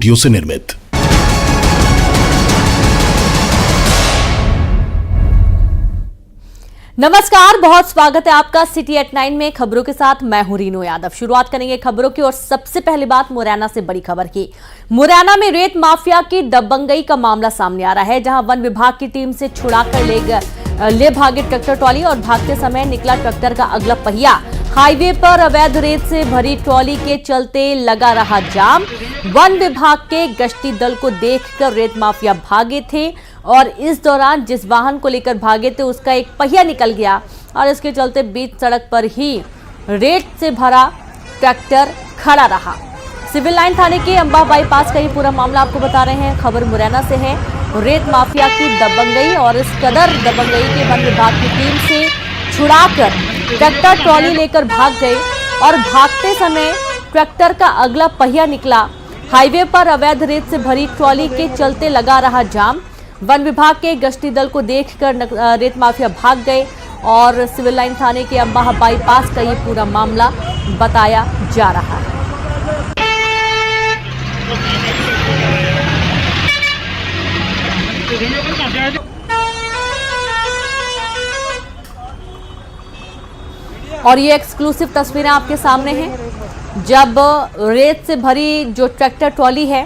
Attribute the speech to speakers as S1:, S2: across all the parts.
S1: Studio से निर्मित।
S2: नमस्कार, बहुत स्वागत है आपका सिटी एट 9 में खबरों के साथ। मैं हूं रीनू यादव। शुरुआत करेंगे खबरों की और सबसे पहली बात मुरैना से बड़ी खबर की। मुरैना में रेत माफिया की दबंगई का मामला सामने आ रहा है, जहां वन विभाग की टीम से छुड़ाकर ले भागे ट्रैक्टर ट्रॉली और भागते समय निकला ट्रैक्टर का अगला पहिया। हाईवे पर अवैध रेत से भरी ट्रॉली के चलते लगा रहा जाम। वन विभाग के गश्ती दल को देखकर रेत माफिया भागे थे और इस दौरान जिस वाहन को लेकर भागे थे उसका एक पहिया निकल गया और इसके चलते बीच सड़क पर ही रेत से भरा ट्रैक्टर खड़ा रहा। सिविल लाइन थाने के अंबा बाईपास का ये पूरा मामला आपको बता रहे हैं। खबर मुरैना से है। रेत माफिया की दबंगई और इस कदर दबंगई के वन विभाग की टीम से छुड़ाकर ट्रैक्टर ट्रॉली लेकर भाग गए और भागते समय ट्रैक्टर का अगला पहिया निकला। हाईवे पर अवैध रेत से भरी ट्रॉली के चलते लगा रहा जाम। वन विभाग के गश्ती दल को देखकर रेत माफिया भाग गए और सिविल लाइन थाने के अंबाह बाईपास का ये पूरा मामला बताया जा रहा है। और ये एक्सक्लूसिव तस्वीरें आपके सामने हैं, जब रेत से भरी जो ट्रैक्टर ट्रॉली है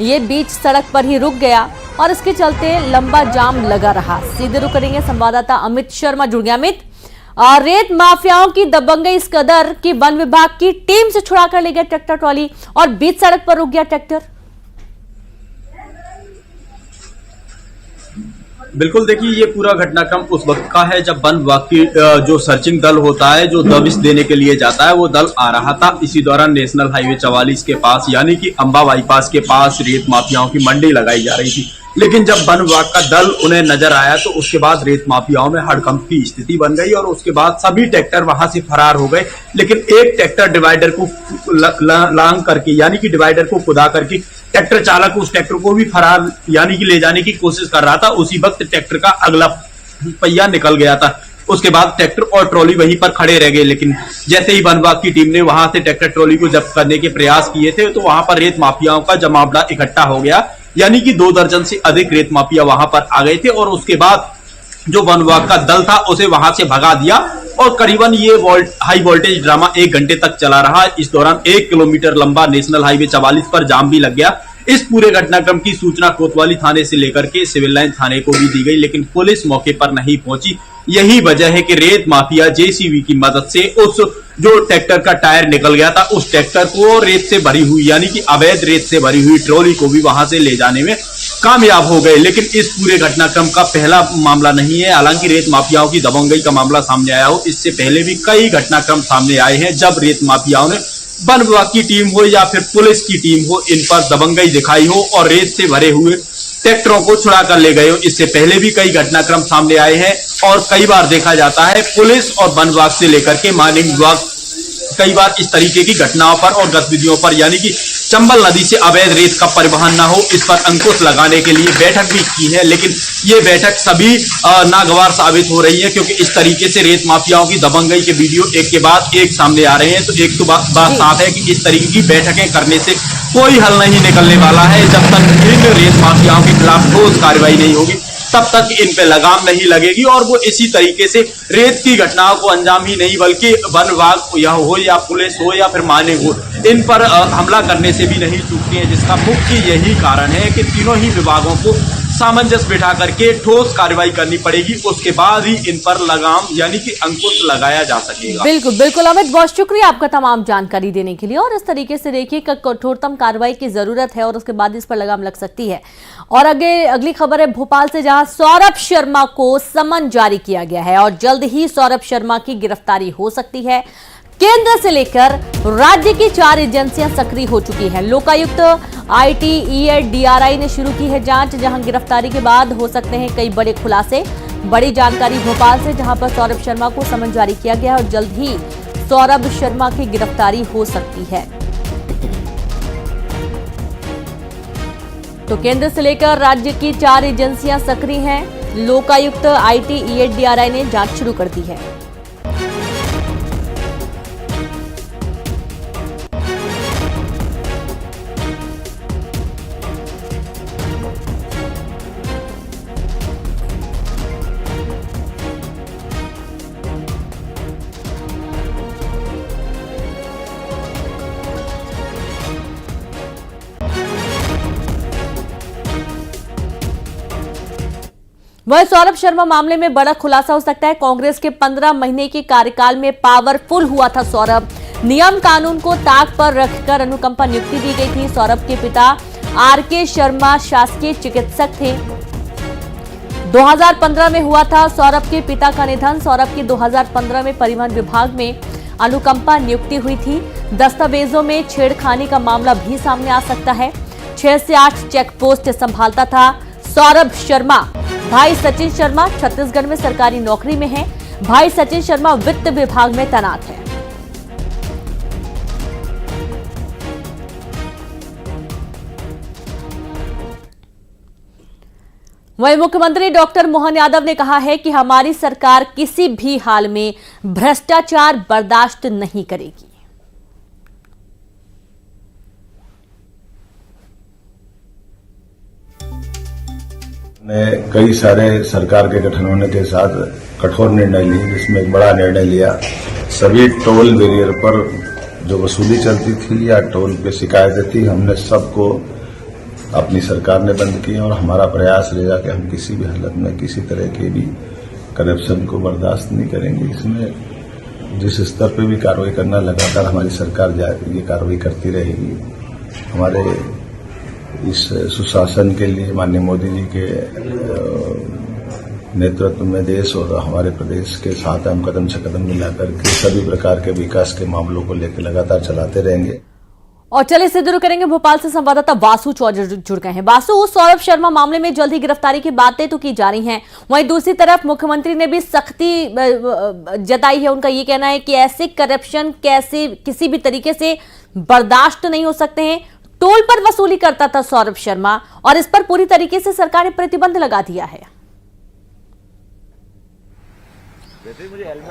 S2: ये बीच सड़क पर ही रुक गया और इसके चलते लंबा जाम लगा रहा। सीधे रुक करेंगे, संवाददाता अमित शर्मा जुड़ गया। अमित, रेत माफियाओं की दबंगई इस कदर कि वन विभाग की टीम से छुड़ा कर ले गया ट्रैक्टर ट्रॉली और बीच सड़क पर रुक गया ट्रैक्टर।
S3: बिल्कुल, देखिए ये पूरा घटनाक्रम उस वक्त का है जब वन विभाग की जो सर्चिंग दल होता है, जो दबिश देने के लिए जाता है, वो दल आ रहा था। इसी दौरान नेशनल हाईवे 44 के पास यानी कि अंबा बाईपास के पास रेत माफियाओं की मंडी लगाई जा रही थी। लेकिन जब वन विभाग का दल उन्हें नजर आया तो उसके बाद रेत माफियाओं में हड़कंप की स्थिति बन गई और उसके बाद सभी ट्रैक्टर वहां से फरार हो गए। लेकिन एक ट्रैक्टर डिवाइडर को लांग करके यानी कि डिवाइडर को खुदा करके ट्रैक्टर चालक उस ट्रैक्टर को भी फरार यानी कि ले जाने की कोशिश कर रहा था। उसी वक्त ट्रैक्टर का अगला पहिया निकल गया था। उसके बाद ट्रैक्टर और ट्रॉली वहीं पर खड़े रह गए। लेकिन जैसे ही वन विभाग की टीम ने वहां से ट्रैक्टर ट्रॉली को जब्त करने के प्रयास किए थे तो वहां पर रेत माफियाओं का जमावड़ा इकट्ठा हो गया, यानी कि 2 दर्जन से अधिक रेत माफिया वहां पर आ गए थे और उसके बाद जो वन विभाग का दल था उसे वहां से भगा दिया और करीबन ये हाई वोल्टेज ड्रामा 1 घंटे तक चला रहा। इस दौरान 1 किलोमीटर लंबा नेशनल हाईवे 44 पर जाम भी लग गया। इस पूरे घटनाक्रम की सूचना कोतवाली थाने से लेकर के सिविल लाइन थाने को भी दी गई, लेकिन पुलिस मौके पर नहीं पहुंची। यही वजह है कि रेत माफिया जेसीबी की मदद से उस जो ट्रैक्टर का टायर निकल गया था उस ट्रैक्टर को रेत से भरी हुई यानी कि अवैध रेत से भरी हुई ट्रॉली को भी वहां से ले जाने में कामयाब हो गए। लेकिन इस पूरे घटनाक्रम का पहला मामला नहीं है। हालांकि रेत माफियाओं की दबंगई का मामला सामने आया हो, इससे पहले भी कई घटनाक्रम सामने आए हैं जब रेत माफियाओं ने वन विभाग की टीम हो या फिर पुलिस की टीम हो, इन पर दबंगई दिखाई हो और रेत से भरे हुए ट्रैक्टरों को छुड़ा कर ले गए हो। इससे पहले भी कई घटनाक्रम सामने आए हैं और कई बार देखा जाता है पुलिस और वन विभाग से लेकर के माइनिंग विभाग कई बार इस तरीके की घटनाओं पर और गतिविधियों पर यानी कि चंबल नदी से अवैध रेत का परिवहन न हो, इस पर अंकुश लगाने के लिए बैठक भी की है। लेकिन ये बैठक सभी नागवार साबित हो रही है, क्योंकि इस तरीके से रेत माफियाओं की दबंगई के वीडियो एक के बाद एक सामने आ रहे हैं। तो एक तो बात साफ है कि इस तरीके की बैठकें करने से कोई हल नहीं निकलने वाला है। जब तक इन रेत माफियाओं के खिलाफ ठोस कार्रवाई नहीं होगी तब तक इन पे लगाम नहीं लगेगी और वो इसी तरीके से रेत की घटनाओं को अंजाम ही नहीं बल्कि वन विभाग हो या पुलिस हो या फिर माइनिंग हो, इन पर हमला करने से भी नहीं चूकती है। जिसका मुख्य यही कारण है कि तीनों ही विभागों को सामंजस्य बिठा करके ठोस कार्रवाई करनी पड़ेगी, उसके बाद ही इन पर लगाम यानी कि अंकुश लगाया जा सकेगा।
S2: बिल्कुल बिल्कुल अमित, बहुत शुक्रिया आपका तमाम जानकारी देने के लिए। और इस तरीके से देखिए कठोरतम कार्रवाई की जरूरत है और उसके बाद इस पर लगाम लग सकती है। और अगली खबर है भोपाल से, जहां सौरभ शर्मा को समन जारी किया गया है और जल्द ही सौरभ शर्मा की गिरफ्तारी हो सकती है। केंद्र से लेकर राज्य की 4 एजेंसियां सक्रिय हो चुकी हैं। लोकायुक्त ITED DRI ने शुरू की है जांच, जहां गिरफ्तारी के बाद हो सकते हैं कई बड़े खुलासे। बड़ी जानकारी भोपाल से, जहां पर सौरभ शर्मा को समन जारी किया गया है और जल्द ही सौरभ शर्मा की गिरफ्तारी हो सकती है। तो केंद्र से लेकर राज्य की 4 एजेंसियां सक्रिय हैं। लोकायुक्त ITED DRI ने जांच शुरू कर दी है। वह सौरभ शर्मा मामले में बड़ा खुलासा हो सकता है। कांग्रेस के 15 महीने के कार्यकाल में पावरफुल हुआ था सौरभ। नियम कानून को ताक पर रखकर अनुकंपा नियुक्ति दी गई थी। सौरभ के पिता आरके शर्मा शासकीय चिकित्सक थे। 2015 में हुआ था सौरभ के पिता का निधन। सौरभ की 2015 में परिवहन विभाग में अनुकंपा नियुक्ति हुई थी। दस्तावेजों में छेड़खानी का मामला भी सामने आ सकता है। 6 से 8 चेक पोस्ट संभालता था सौरभ शर्मा। भाई सचिन शर्मा छत्तीसगढ़ में सरकारी नौकरी में हैं। भाई सचिन शर्मा वित्त विभाग में तैनात है। वहीं मुख्यमंत्री डॉक्टर मोहन यादव ने कहा है कि हमारी सरकार किसी भी हाल में भ्रष्टाचार बर्दाश्त नहीं करेगी।
S1: ने कई सारे सरकार के गठन होने के साथ कठोर निर्णय लिए, जिसमें एक बड़ा निर्णय लिया। सभी टोल बैरियर पर जो वसूली चलती थी या टोल पे शिकायतें थी, हमने सबको अपनी सरकार ने बंद किया और हमारा प्रयास रहेगा कि हम किसी भी हालत में किसी तरह के भी करप्शन को बर्दाश्त नहीं करेंगे। इसमें जिस स्तर पे भी कार्रवाई करना, लगातार हमारी सरकार ये कार्रवाई करती रहेगी। हमारे इस सुशासन के लिए माननीय मोदी जी के नेतृत्व में देश और हमारे प्रदेश के साथ हम कदम से कदम मिलाकर के सभी प्रकार के विकास के मामलों को लेकर लगातार चलाते रहेंगे।
S2: और चलिए इससे शुरू करेंगे। भोपाल से संवाददाता वासु चौधरी जुड़ गए हैं। वासु, सौरभ शर्मा मामले में जल्द ही गिरफ्तारी की बातें तो की जा रही हैं, वहीं दूसरी तरफ मुख्यमंत्री ने भी सख्ती जताई है। उनका ये कहना है कि ऐसे करप्शन कैसे किसी भी तरीके से बर्दाश्त नहीं हो सकते हैं। टोल पर वसूली करता था सौरभ शर्मा और इस पर पूरी तरीके से सरकार ने प्रतिबंध लगा दिया है।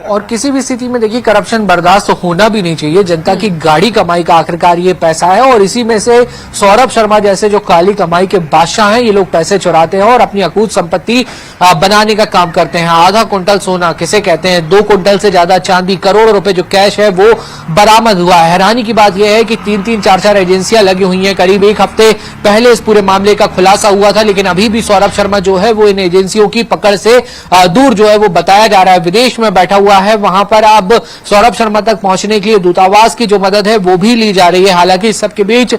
S4: और किसी भी स्थिति में देखिए करप्शन बर्दाश्त होना भी नहीं चाहिए। जनता की गाड़ी कमाई का आखिरकार ये पैसा है और इसी में से सौरभ शर्मा जैसे जो काली कमाई के बादशाह हैं, ये लोग पैसे चुराते हैं और अपनी अकूत संपत्ति बनाने का काम करते हैं। आधा कुंटल सोना किसे कहते हैं, 2 कुंटल से ज्यादा चांदी, करोड़ों रुपए जो कैश है वो बरामद हुआ है। हैरानी की बात यह है कि 3-3, 4-4 एजेंसियां लगी हुई हैं। करीब 1 हफ्ते पहले इस पूरे मामले का खुलासा हुआ था, लेकिन अभी भी सौरभ शर्मा जो है वो इन एजेंसियों की पकड़ से दूर जो है वो बताया जा रहा है। विदेश में बैठा हुआ है, वहां पर अब सौरभ शर्मा तक पहुंचने के लिए दूतावास की जो मदद है वो भी ली जा रही है। हालांकि इस सबके बीच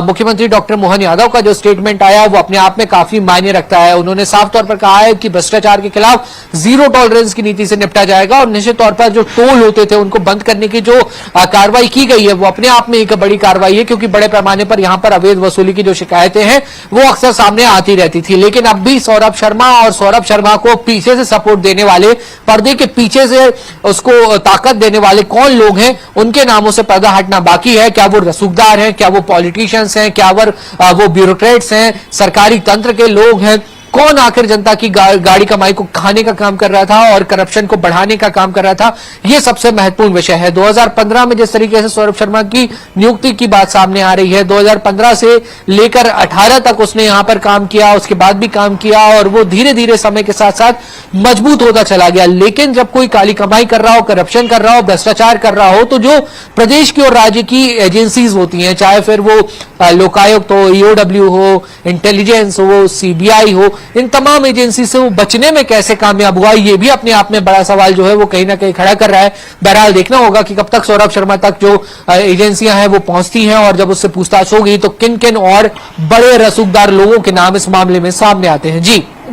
S4: मुख्यमंत्री डॉक्टर मोहन यादव का जो स्टेटमेंट आया वो अपने आप में काफी मायने रखता है। उन्होंने साफ तौर पर कहा है कि भ्रष्टाचार के खिलाफ जीरो टॉलरेंस की नीति से निपटा जाएगा और निश्चित तौर पर जो टोल होते थे उनको बंद करने की जो कार्रवाई की गई है वो अपने आप में एक बड़ी कार्रवाई है, क्योंकि बड़े पैमाने पर यहां पर अवैध वसूली की जो शिकायतें हैं वो अक्सर सामने आती रहती थी। लेकिन अब भी सौरभ शर्मा और सौरभ शर्मा को पीछे से सपोर्ट देने वाले, पर्दे के पीछे से उसको ताकत देने वाले कौन लोग हैं, उनके नामों से पर्दा हटना बाकी है। क्या वो रसूखदार हैं, क्या वो पॉलिटिशियंस हैं, क्या वो ब्यूरोक्रेट्स हैं, सरकारी तंत्र के लोग हैं, कौन आखिर जनता की गाड़ी कमाई को खाने का काम कर रहा था और करप्शन को बढ़ाने का काम कर रहा था, यह सबसे महत्वपूर्ण विषय है। 2015 में जिस तरीके से सौरभ शर्मा की नियुक्ति की बात सामने आ रही है, 2015 से लेकर 18 तक उसने यहां पर काम किया, उसके बाद भी काम किया और वो धीरे धीरे समय के साथ साथ मजबूत होता चला गया। लेकिन जब कोई काली कमाई कर रहा हो, करप्शन कर रहा हो, भ्रष्टाचार कर रहा हो, तो जो प्रदेश की और राज्य की एजेंसीज होती हैं, चाहे फिर वो लोकायुक्त हो, ईओडब्ल्यू हो, इंटेलिजेंस हो, सीबीआई हो, इन तमाम एजेंसी से वो बचने में कैसे कामयाब हुआ, ये भी अपने आप में बड़ा सवाल जो है वो कहीं ना कहीं खड़ा कर रहा है। बहरहाल देखना होगा कि कब तक सौरभ शर्मा तक जो एजेंसियां हैं वो पहुंचती हैं और जब उससे पूछताछ होगी तो किन किन और बड़े रसूखदार लोगों के नाम इस मामले में सामने आते हैं।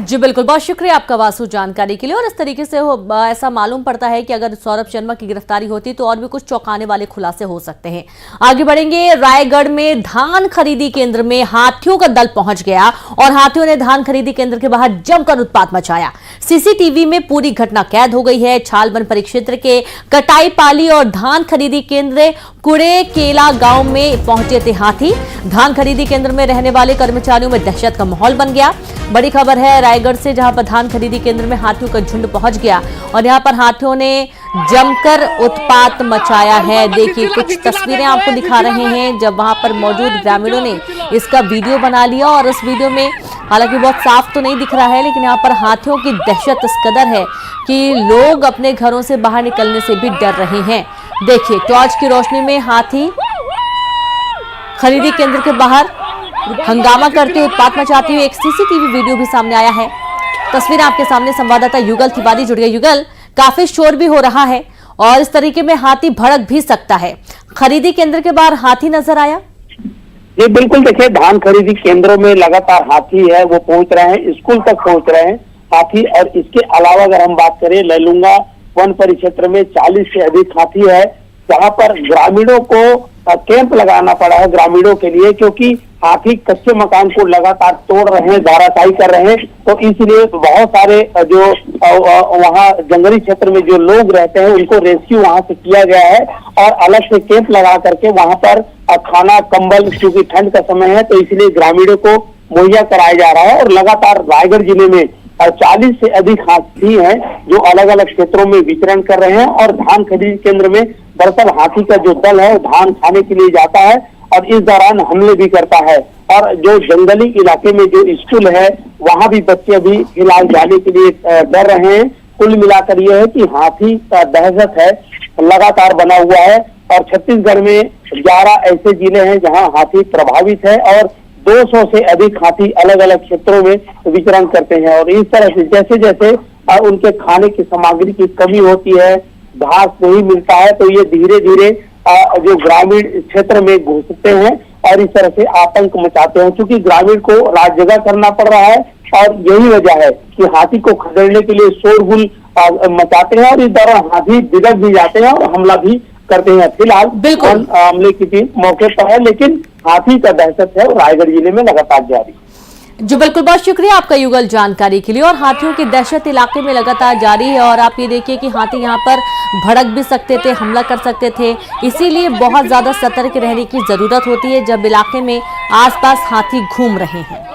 S4: जी
S2: बिल्कुल, बहुत शुक्रिया आपका वासु जानकारी के लिए। और इस तरीके से ऐसा मालूम पड़ता है कि अगर सौरभ शर्मा की गिरफ्तारी होती तो और भी कुछ चौंकाने वाले खुलासे हो सकते हैं। आगे बढ़ेंगे। रायगढ़ में धान खरीदी केंद्र में हाथियों का दल पहुंच गया और हाथियों ने धान खरीदी केंद्र के बाहर जमकर उत्पात मचाया। सीसीटीवी में पूरी घटना कैद हो गई है। छालबन परिक्षेत्र के कटाईपाली और धान खरीदी केंद्र कुड़े केला गांव में पहुंचे थे हाथी। धान खरीदी केंद्र में रहने वाले कर्मचारियों में दहशत का माहौल बन गया। बड़ी खबर है रायगढ़ से, जहां पर धान खरीदी केंद्र में हाथियों का झुंड पहुंच गया और यहां पर हाथियों ने जमकर उत्पात मचाया है। देखिए कुछ तस्वीरें आपको दिखा रहे हैं जब वहां पर मौजूद ग्रामीणों ने इसका वीडियो बना लिया और इस वीडियो में हालांकि बहुत साफ तो नहीं दिख रहा है, लेकिन यहाँ पर हाथियों की दहशत इस कदर है कि लोग अपने घरों से बाहर निकलने से भी डर रहे हैं। देखिए टॉर्च की रोशनी में हाथी खरीदी केंद्र के बाहर हंगामा करते हुए उत्पात मचाते हुए एक सीसीटीवी वीडियो भी सामने आया है। तस्वीर आपके सामने संवाददाता युगल तिवारी जुड़ गए। युगल, काफी शोर भी हो रहा है और इस तरीके में हाथी भड़क भी सकता है। खरीदी केंद्र के बाहर हाथी नजर आया?
S5: जी बिल्कुल, देखिए धान खरीदी केंद्रों में लगातार हाथी है वो पहुंच रहे हैं, स्कूल तक पहुंच रहे हैं हाथी। और इसके अलावा अगर हम बात करें लैलूंगा वन परिक्षेत्र में 40 से अधिक हाथी है, जहां पर ग्रामीणों को कैंप लगाना पड़ा है ग्रामीणों के लिए, क्योंकि हाथी कच्चे मकान को लगातार तोड़ रहे हैं, धाराशायी कर रहे हैं। तो इसलिए बहुत सारे जो वहाँ जंगली क्षेत्र में जो लोग रहते हैं उनको रेस्क्यू वहां से किया गया है और अलग से कैंप लगा करके वहां पर खाना कंबल, क्योंकि ठंड का समय है तो इसलिए ग्रामीणों को मुहैया कराया जा रहा है। और लगातार रायगढ़ जिले में 40 से अधिक हाथी हैं जो अलग अलग क्षेत्रों में विचरण कर रहे हैं। और धान खरीद केंद्र में दरअसल हाथी का जो दल है धान खाने के लिए जाता है और इस दौरान हमले भी करता है। और जो जंगली इलाके में जो स्कूल है वहां भी बच्चे अभी फिलहाल जाने के लिए डर रहे हैं। कुल मिलाकर यह है कि हाथी का दहशत है लगातार बना हुआ है। और छत्तीसगढ़ में 11 ऐसे जिले हैं जहां हाथी प्रभावित है और 200 से अधिक हाथी अलग अलग क्षेत्रों में विचरण करते हैं। और इस तरह से जैसे जैसे उनके खाने की सामग्री की कमी होती है, घास नहीं मिलता है, तो ये धीरे धीरे जो ग्रामीण क्षेत्र में घुसते हैं और इस तरह से आतंक मचाते हैं। क्योंकि ग्रामीण को रात जगह करना पड़ रहा है और यही वजह है कि हाथी को खदेड़ने के लिए शोरगुल मचाते हैं और इस दौरान हाथी बिगड़ भी जाते हैं और हमला भी करते हैं। फिलहाल हमले की टीम मौके पर है, लेकिन हाथी का दहशत है रायगढ़ जिले में लगातार जारी।
S2: जी बिल्कुल, बहुत शुक्रिया आपका युगल जानकारी के लिए। और हाथियों की दहशत इलाके में लगातार जारी है और आप ये देखिए कि हाथी यहाँ पर भड़क भी सकते थे, हमला कर सकते थे, इसीलिए बहुत ज्यादा सतर्क रहने की जरूरत होती है जब इलाके में आसपास हाथी घूम रहे हैं।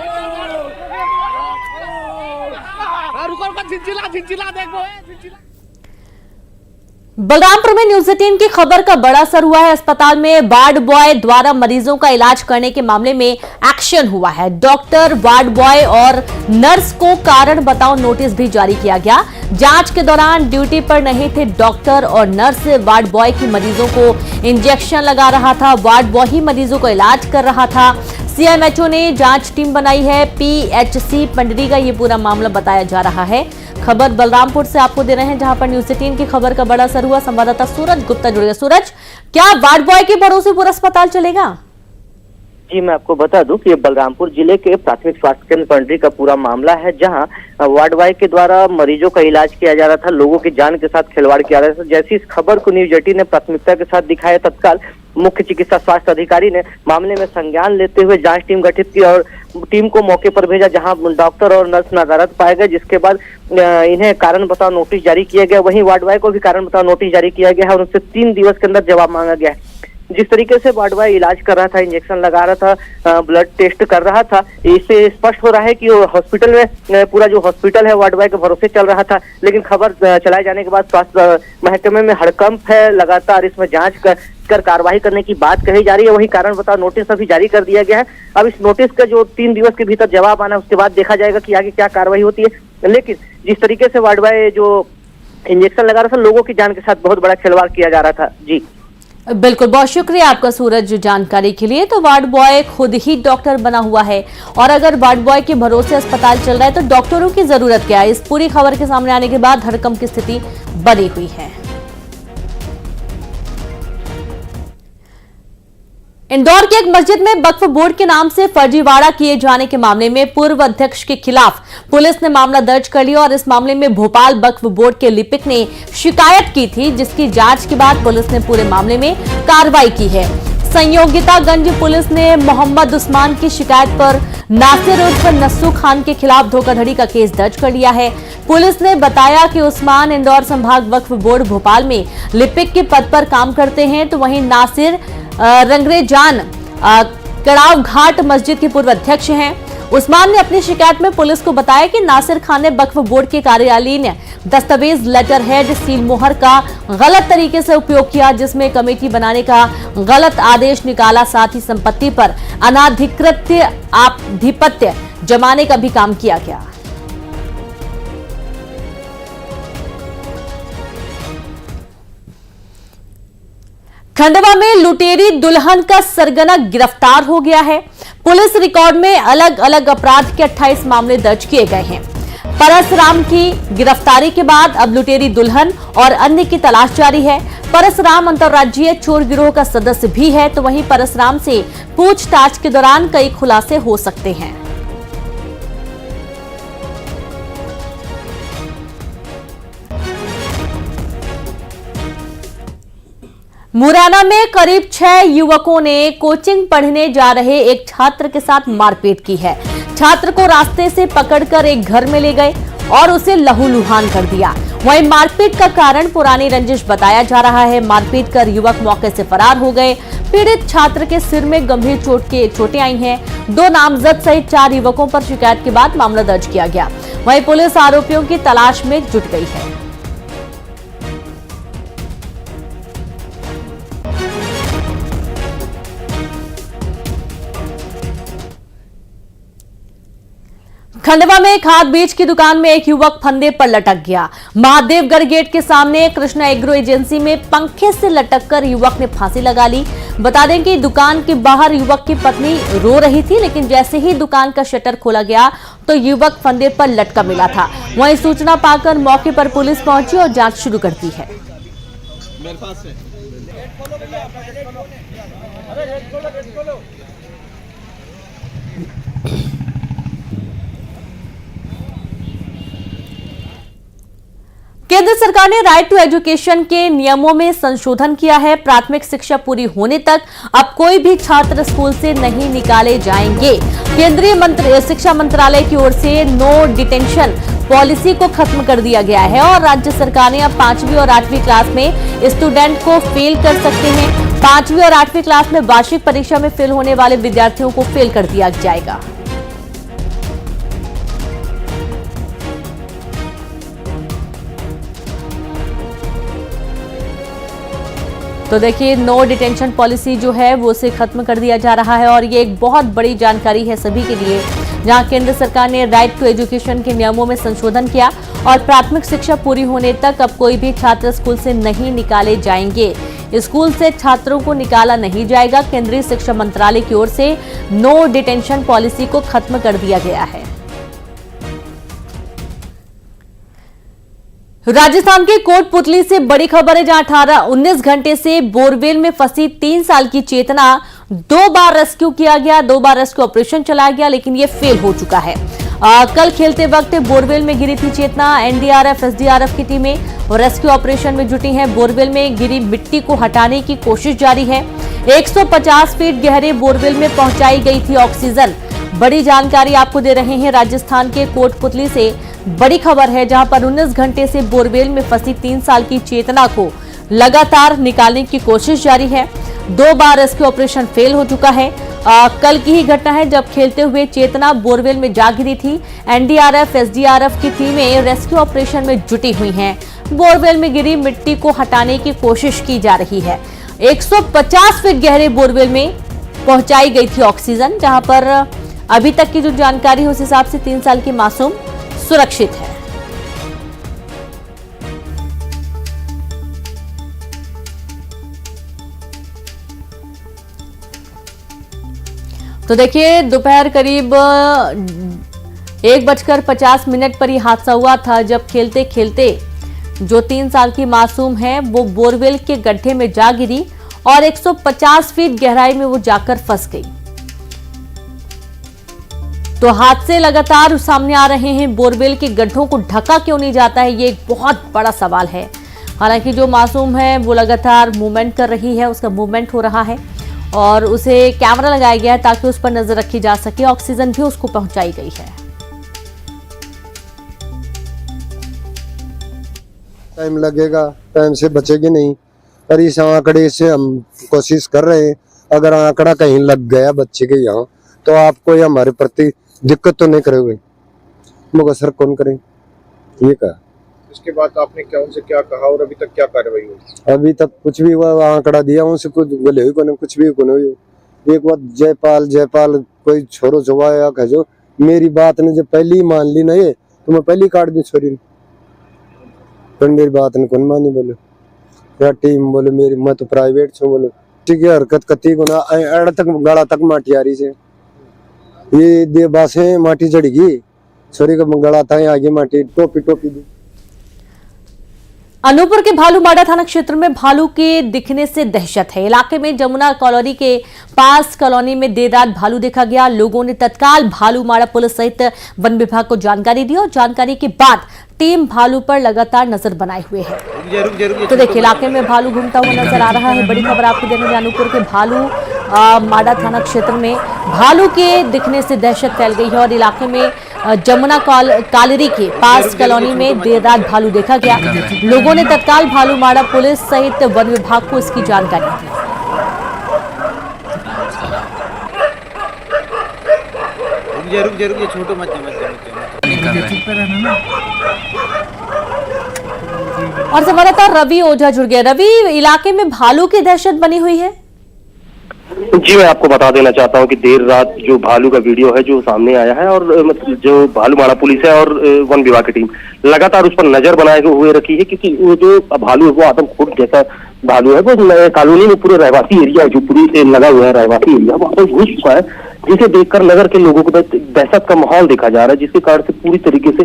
S2: बलरामपुर में न्यूज 18 की खबर का बड़ा असर हुआ है। अस्पताल में वार्ड बॉय द्वारा मरीजों का इलाज करने के मामले में एक्शन हुआ है। डॉक्टर, वार्ड बॉय और नर्स को कारण बताओ नोटिस भी जारी किया गया। जांच के दौरान ड्यूटी पर नहीं थे डॉक्टर और नर्स। वार्ड बॉय की मरीजों को इंजेक्शन लगा रहा था, वार्ड बॉय ही मरीजों को इलाज कर रहा था। सीएमएचओ ने जांच टीम बनाई है। पीएचसी पंडरी का ये पूरा मामला बताया जा रहा है। खबर बलरामपुर से आपको दे रहे हैं, जहां पर न्यूज 18 की खबर का बड़ा असर हुआ। संवाददाता सूरज गुप्ता जुड़ गए। सूरज, क्या वार्ड बॉय के भरोसे पूरा अस्पताल चलेगा?
S6: जी मैं आपको बता दूं कि ये बलरामपुर जिले के प्राथमिक स्वास्थ्य केंद्र पंडरी का पूरा मामला है, जहां वार्ड बॉय के द्वारा मरीजों का इलाज किया जा रहा था, लोगों की जान के साथ खिलवाड़ किया जा रहा था। जैसी इस खबर को न्यूज 18 ने प्राथमिकता के साथ दिखाया, तत्काल मुख्य चिकित्सा स्वास्थ्य अधिकारी ने मामले में संज्ञान लेते हुए जांच टीम गठित की और टीम को मौके पर भेजा, जहां डॉक्टर और नर्स नदारत पाए गए, जिसके बाद इन्हें कारण बताओ नोटिस जारी किया गया। वहीं वार्ड बॉय को भी कारण बताओ नोटिस जारी किया गया है और उनसे 3 दिवस के अंदर जवाब मांगा गया है। जिस तरीके से वार्ड बॉय इलाज कर रहा था, इंजेक्शन लगा रहा था, ब्लड टेस्ट कर रहा था, इससे स्पष्ट हो रहा है कि हॉस्पिटल में पूरा जो हॉस्पिटल है वार्ड बॉय के भरोसे चल रहा था। लेकिन खबर चलाए जाने के बाद स्वास्थ्य महकमे में हड़कंप है, लगातार इसमें जांच कर कार्रवाई करने की बात कही जा रही है। वही कारण बताओ नोटिस अभी जारी कर दिया गया है। अब इस नोटिस का जो 3 दिवस के भीतर जवाब आना है, उसके बाद देखा जाएगा कि आगे क्या कार्रवाई होती है। लेकिन जिस तरीके से वार्ड बॉय जो इंजेक्शन लगा रहा था, लोगों की जान के साथ बहुत बड़ा खिलवाड़ किया जा रहा था। जी
S2: बिल्कुल, बहुत शुक्रिया आपका सूरज जानकारी के लिए। तो वार्ड बॉय खुद ही डॉक्टर बना हुआ है और अगर वार्ड बॉय के भरोसे अस्पताल चल रहा है तो डॉक्टरों की जरूरत क्या है? इस पूरी खबर के सामने आने के बाद हड़कंप की स्थिति बनी हुई है। इंदौर की एक मस्जिद में वक्फ बोर्ड के नाम से फर्जीवाड़ा किए जाने के मामले में पूर्व अध्यक्ष के खिलाफ पुलिस ने मामला दर्ज कर लिया और इस मामले में भोपाल वक्फ बोर्ड के लिपिक ने शिकायत की थी, जिसकी जांच के बाद पुलिस ने पूरे मामले में कार्रवाई की है। संयोगितागंज पुलिस ने मोहम्मद उस्मान की शिकायत पर नासिर उर्फ नस्सू खान के खिलाफ धोखाधड़ी का केस दर्ज कर लिया है। पुलिस ने बताया कि उस्मान इंदौर संभाग वक्फ बोर्ड भोपाल में लिपिक के पद पर काम करते हैं, तो वहीं नासिर रंगरेजान कड़ाव घाट मस्जिद के पूर्व अध्यक्ष हैं। उस्मान ने अपनी शिकायत में पुलिस को बताया कि नासिर खान ने वक्फ बोर्ड के कार्यालयीन दस्तावेज, लेटर हेड, सील मोहर का गलत तरीके से उपयोग किया, जिसमें कमेटी बनाने का गलत आदेश निकाला, साथ ही संपत्ति पर अनाधिकृत आधिपत्य जमाने का भी काम किया गया। खंडवा में लुटेरी दुल्हन का सरगना गिरफ्तार हो गया है। पुलिस रिकॉर्ड में अलग अलग अपराध के 28 मामले दर्ज किए गए हैं। परसराम की गिरफ्तारी के बाद अब लुटेरी दुल्हन और अन्य की तलाश जारी है। परसराम अंतर्राज्यीय चोर गिरोह का सदस्य भी है, तो वहीं परसराम से पूछताछ के दौरान कई खुलासे हो सकते हैं। मुरैना में करीब 6 युवकों ने कोचिंग पढ़ने जा रहे एक छात्र के साथ मारपीट की है। छात्र को रास्ते से पकड़कर एक घर में ले गए और उसे लहूलुहान कर दिया। वहीं मारपीट का कारण पुरानी रंजिश बताया जा रहा है। मारपीट कर युवक मौके से फरार हो गए। पीड़ित छात्र के सिर में गंभीर चोटें आई हैं। 2 नामजद सहित 4 युवकों पर शिकायत के बाद मामला दर्ज किया गया। वहीं पुलिस आरोपियों की तलाश में जुट गई है। खंडवा में खाद बीज की दुकान में एक युवक फंदे पर लटक गया। महादेवगढ़ गेट के सामने कृष्णा एग्रो एजेंसी में पंखे से लटककर युवक ने फांसी लगा ली। बता दें कि दुकान के बाहर युवक की पत्नी रो रही थी, लेकिन जैसे ही दुकान का शटर खोला गया तो युवक फंदे पर लटका मिला था। वहीं सूचना पाकर मौके पर पुलिस पहुंची और जांच शुरू कर दी है। केंद्र सरकार ने राइट टू एजुकेशन के नियमों में संशोधन किया है। प्राथमिक शिक्षा पूरी होने तक अब कोई भी छात्र स्कूल से नहीं निकाले जाएंगे। केंद्रीय शिक्षा मंत्रालय की ओर से नो डिटेंशन पॉलिसी को खत्म कर दिया गया है और राज्य सरकार ने अब 5वीं और 8वीं क्लास में स्टूडेंट को फेल कर सकते हैं। 5वीं और 8वीं क्लास में वार्षिक परीक्षा में फेल होने वाले विद्यार्थियों को फेल कर दिया जाएगा। तो देखिए, नो डिटेंशन पॉलिसी जो है वो उसे खत्म कर दिया जा रहा है और ये एक बहुत बड़ी जानकारी है सभी के लिए, जहां केंद्र सरकार ने राइट टू एजुकेशन के नियमों में संशोधन किया और प्राथमिक शिक्षा पूरी होने तक अब कोई भी छात्र स्कूल से नहीं निकाले जाएंगे। स्कूल से छात्रों को निकाला नहीं जाएगा। केंद्रीय शिक्षा मंत्रालय की ओर से नो डिटेंशन पॉलिसी को खत्म कर दिया गया है। राजस्थान के कोटपुतली से बड़ी खबर है, जहां 19 घंटे से बोरवेल में फंसी 3 साल की चेतना 2 बार रेस्क्यू किया गया। 2 बार रेस्क्यू ऑपरेशन चलाया गया, लेकिन ये फेल हो चुका है। कल खेलते वक्त बोरवेल में गिरी थी चेतना। एनडीआरएफ एसडीआरएफ की टीमें रेस्क्यू ऑपरेशन में जुटी हैं। बोरवेल में गिरी मिट्टी को हटाने की कोशिश जारी है। 150 फीट गहरे बोरवेल में पहुंचाई गई थी ऑक्सीजन। बड़ी जानकारी आपको दे रहे हैं राजस्थान के कोटपुतली से। बड़ी खबर है, जहां पर 19 घंटे से बोरवेल में फंसी 3 साल की चेतना को लगातार निकालने की कोशिश जारी है। 2 बार रेस्क्यू ऑपरेशन फेल हो चुका है। कल की ही घटना है जब खेलते हुए चेतना बोरवेल में जा गिरी थी। एनडीआरएफ एसडीआरएफ की टीमें रेस्क्यू ऑपरेशन में जुटी हुई हैं। बोरवेल में गिरी मिट्टी को हटाने की कोशिश की जा रही है। 150 फीट गहरे बोरवेल में पहुंचाई गई थी ऑक्सीजन, जहां पर अभी तक की जो जानकारी है उस हिसाब से 3 साल की मासूम सुरक्षित है। तो देखिए, दोपहर करीब 1:50 पर यह हादसा हुआ था, जब खेलते खेलते जो 3 साल की मासूम है वो बोरवेल के गड्ढे में जा गिरी और 150 फीट गहराई में वो जाकर फंस गई। तो हादसे लगातार सामने आ रहे हैं। बोरवेल के गड्ढों को ढका क्यों नहीं जाता है, ये एक बहुत बड़ा सवाल है। हालांकि जो मासूम है वो लगातार मूवमेंट कर रही है, उसका मूवमेंट हो रहा है और उसे कैमरा लगाया गया है ताकि उस पर नजर रखी जा सके। ऑक्सीजन भी उसको पहुंचाई गई है।
S7: टाइम लगेगा, टाइम से बचेगी नहीं। पर इस आंकड़े से हम कोशिश कर रहे हैं, अगर आंकड़ा कहीं लग गया बच्चे के यहाँ तो आपको या हमारे प्रति दिक्कत तो नहीं करोगे, मगर सर कौन करे ये कहा।
S8: इसके बाद आपने क्या उनसे क्या कहा और अभी तक क्या कार्रवाई हुई?
S7: अभी तक कुछ भी हुआ, आंकड़ा दिया उनसे, कुछ बोले हुई को कुछ भी को नहीं। एक बात जयपाल कोई छोरो छुआ खजो, मेरी बात ने जब पहली मान ली नहीं तो मैं पहली काट दी छोरी, पर मेरी बात ने कौन मानी। बोले या टीम बोले मेरी, मैं तो प्राइवेट छू। बोले ठीक है, हरकत कती को ना अड़ तक गाड़ा तक माटी आ रही से, ये दे बासे माटी चढ़ेगी छोरी का मंगला था आगे माटी टोपी टोपी दी।
S2: अनूपपुर के भालूमाड़ा थाना क्षेत्र में भालू के दिखने से दहशत है। इलाके में जमुना कॉलोनी के पास कॉलोनी में देर रात भालू देखा गया। लोगों ने तत्काल भालूमाड़ा पुलिस सहित वन विभाग को जानकारी दी और जानकारी के बाद टीम भालू पर लगातार नजर बनाए हुए है। तो देखिए, इलाके में भालू घूमता हुआ नजर आ रहा है। बड़ी खबर आपको देने में, अनूपपुर के भालूमाड़ा थाना क्षेत्र में भालू के दिखने से दहशत फैल गई है और इलाके में जमुना कालरी के पास कॉलोनी में देर रात भालू देखा गया। लोगों ने तत्काल भालूमाड़ा पुलिस सहित वन विभाग को इसकी जानकारी दी।
S9: छोटो मत
S2: और संवाददाता रवि ओझा जुड़ गया। रवि, इलाके में भालू की दहशत बनी हुई है।
S10: जी, मैं आपको बता देना चाहता हूं कि देर रात जो भालू का वीडियो है जो सामने आया है और मतलब जो भालूमाड़ा पुलिस है और वन विभाग की टीम लगातार उस पर नजर बनाए हुए रखी है, क्योंकि वो जो भालू है वो आदमखोर जैसा भालू है। वो कॉलोनी में पूरे रहवासी एरिया जो पूरी लगा हुआ है रहवासी एरिया वो आदम घुस चुका है, जिसे देखकर नगर के लोगों को दहशत का माहौल देखा जा रहा है, जिसके कारण से पूरी तरीके से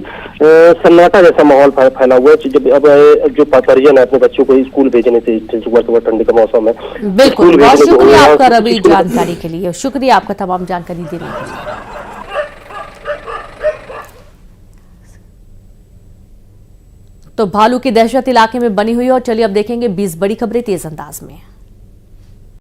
S10: सन्नाटा जैसा माहौल फैला हुआ है। जब अब जो परिजन है अपने बच्चों को स्कूल भेजने से सुबह सुबह ठंडी का मौसम है।
S2: बिल्कुल, बहुत शुक्रिया आपका रवि जानकारी के लिए। शुक्रिया आपका तमाम जानकारी देने के लिए। तो भालू की दहशत इलाके में बनी हुई है और चलिए अब देखेंगे 20 बड़ी खबरें तेज अंदाज में।